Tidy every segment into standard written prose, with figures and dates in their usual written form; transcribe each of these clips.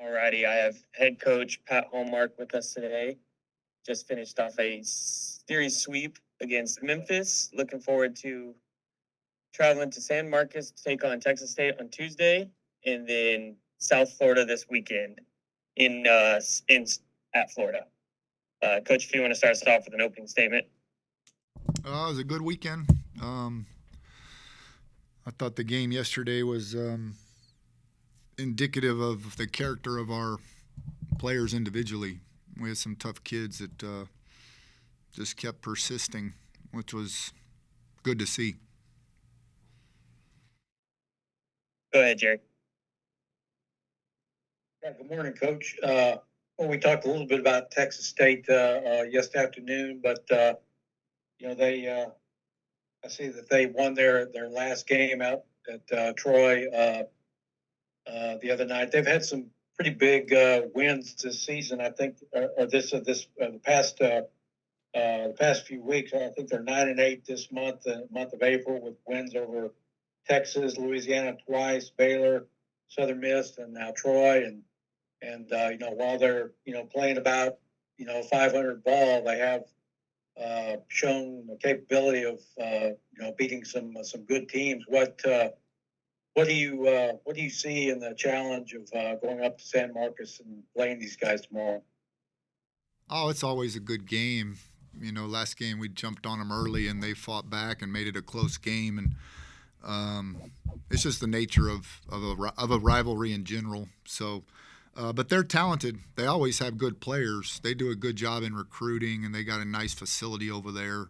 Alrighty, I have head coach Pat Hallmark with us today. Just finished off a series sweep against Memphis. Looking forward to traveling to San Marcos to take on Texas State on Tuesday, and then South Florida this weekend in at Florida. Coach, if you want to start us off with an opening statement. It was a good weekend. I thought the game yesterday was indicative of the character of our players individually. We had some tough kids that just kept persisting, which was good to see. Go ahead, Jerry. Yeah, good morning, Coach. We talked a little bit about Texas State yesterday afternoon, but I see that they won their last game out at Troy the other night. They've had some pretty big wins this season. I think, the past few weeks. I think they're 9-8 this month, the month of April, with wins over Texas, Louisiana twice, Baylor, Southern Miss, and now Troy. And while they're playing about 500 ball, they have shown the capability of beating some good teams. What do you see in the challenge of going up to San Marcos and playing these guys tomorrow? Oh, it's always a good game. Last game we jumped on them early and they fought back and made it a close game. And it's just the nature of a rivalry in general. So, but they're talented. They always have good players. They do a good job in recruiting, and they got a nice facility over there.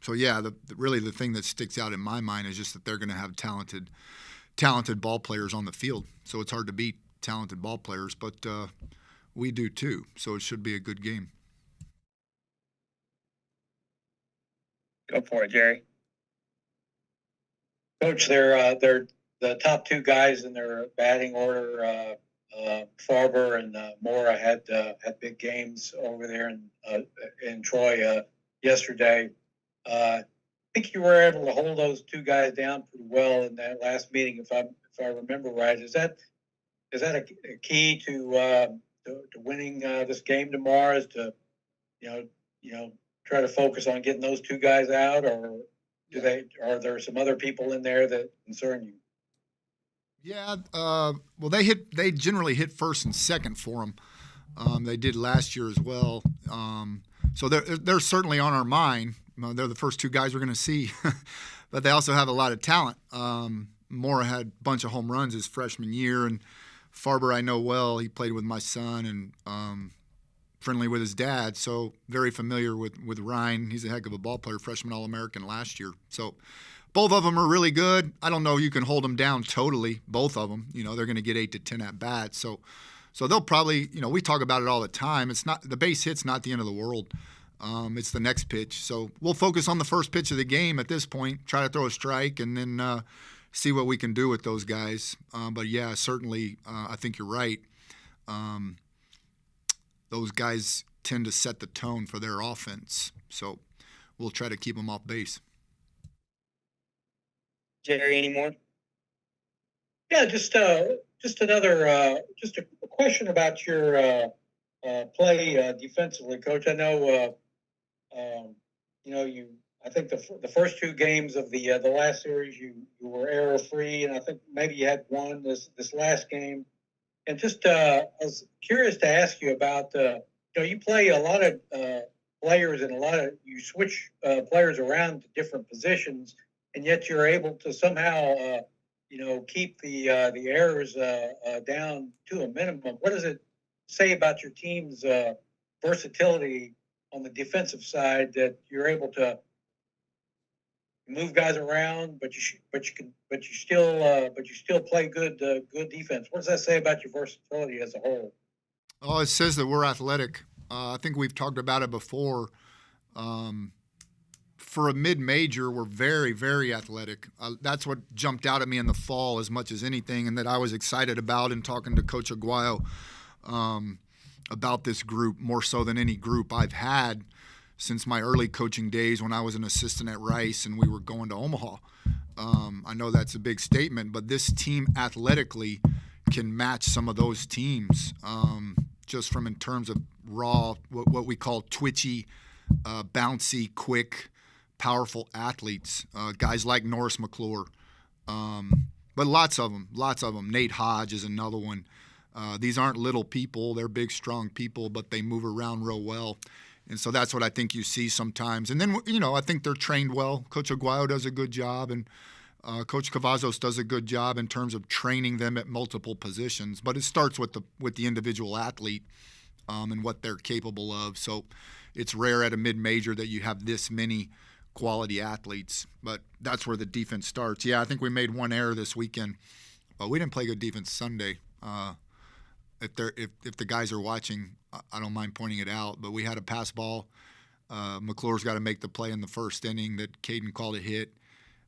So yeah, really the thing that sticks out in my mind is just that they're going to have talented ball players on the field. So it's hard to beat talented ball players, but we do too. So it should be a good game. Go for it, Jerry. Coach, they're the top two guys in their batting order. Farber and Mora had big games over there in Troy yesterday. I think you were able to hold those two guys down pretty well in that last meeting, if I remember right. Is that a key to winning this game tomorrow? Is to try to focus on getting those two guys out, or are there some other people in there that concern you? Yeah, well, they generally hit first and second for them. They did last year as well. So they're certainly on our mind. They're the first two guys we're going to see, but they also have a lot of talent. Mora had a bunch of home runs his freshman year, and Farber I know well. He played with my son and friendly with his dad, so very familiar with Ryan. He's a heck of a ball player, freshman All-American last year. So both of them are really good. I don't know you can hold them down totally, both of them. They're going to get 8 to 10 at bats. So they'll probably, we talk about it all the time. It's not the base hit's not the end of the world. It's the next pitch. So we'll focus on the first pitch of the game at this point, try to throw a strike, and then see what we can do with those guys. But yeah, certainly, I think you're right. Those guys tend to set the tone for their offense. So we'll try to keep them off base. Jerry, any more? Yeah, just another just a question about your play defensively, Coach. I know I think the first two games of the last series you were error free, and I think maybe you had one this last game. And just I was curious to ask you about you play a lot of players and you switch players around to different positions, and yet you're able to somehow keep the errors down to a minimum. What does it say about your team's versatility on the defensive side that you're able to move guys around, but you still play good defense? What does that say about your versatility as a whole? Oh, it says that we're athletic. I think we've talked about it before. For a mid-major, we're very, very athletic. That's what jumped out at me in the fall as much as anything, and that I was excited about in talking to Coach Aguayo about this group more so than any group I've had since my early coaching days when I was an assistant at Rice and we were going to Omaha. I know that's a big statement, but this team athletically can match some of those teams, just from in terms of raw, what we call twitchy, bouncy, quick, powerful athletes. Guys like Norris McClure, but lots of them. Nate Hodge is another one. These aren't little people; they're big, strong people, but they move around real well. And so that's what I think you see sometimes. And then, I think they're trained well. Coach Aguayo does a good job, and Coach Cavazos does a good job in terms of training them at multiple positions. But it starts with the individual athlete and what they're capable of. So it's rare at a mid-major that you have this many quality athletes. But that's where the defense starts. Yeah, I think we made one error this weekend, but we didn't play good defense Sunday. If the guys are watching, I don't mind pointing it out, but we had a pass ball. McClure's got to make the play in the first inning that Caden called a hit.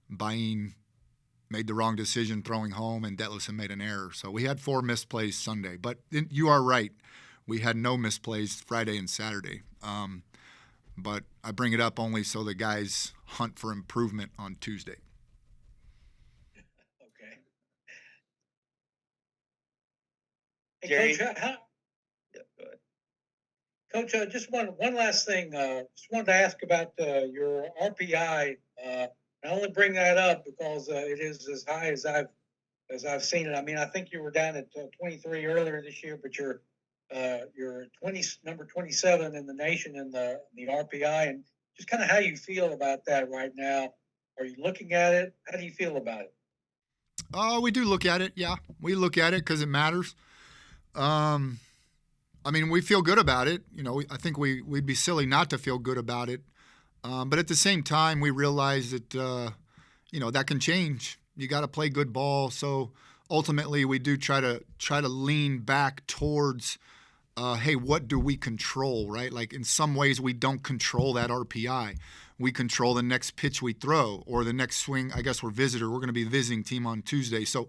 Bain made the wrong decision throwing home, and Detlefsen made an error. So we had 4 missed plays Sunday. But you are right. We had no missed plays Friday and Saturday. But I bring it up only so the guys hunt for improvement on Tuesday. Okay. Hey, Jerry? Coach, Yeah, go ahead. Coach, just one last thing. Just wanted to ask about your RPI. I only bring that up because it is as high as I've seen it. I mean, I think you were down at 23 earlier this year, but you're number 27 in the nation in the RPI, and just kind of how you feel about that right now. Are you looking at it? How do you feel about it? We do look at it. Yeah, we look at it because it matters. I mean, we feel good about it. I think we'd be silly not to feel good about it. But at the same time, we realize that, that can change. You got to play good ball. So ultimately, we do try to lean back towards, hey, what do we control, right? Like in some ways, we don't control that RPI. We control the next pitch we throw or the next swing. I guess we're visitor. We're going to be the visiting team on Tuesday. So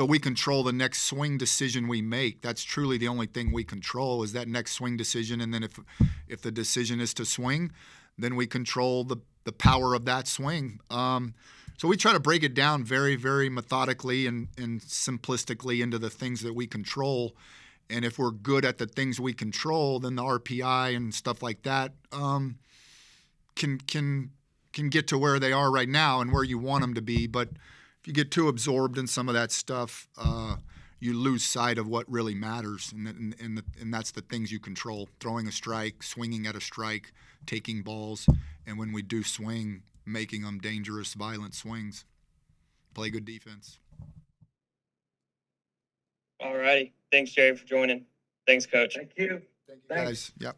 we control the next swing decision we make. That's truly the only thing we control is that next swing decision. And then if the decision is to swing, then we control the power of that swing. So we try to break it down very, very methodically and simplistically into the things that we control. And if we're good at the things we control, then the RPI and stuff like that can get to where they are right now and where you want them to be. But if you get too absorbed in some of that stuff, you lose sight of what really matters, and that's the things you control: throwing a strike, swinging at a strike, taking balls, and when we do swing, making them dangerous, violent swings. Play good defense. All righty. Thanks, Jerry, for joining. Thanks, Coach. Thank you. Thank you, guys. Yep.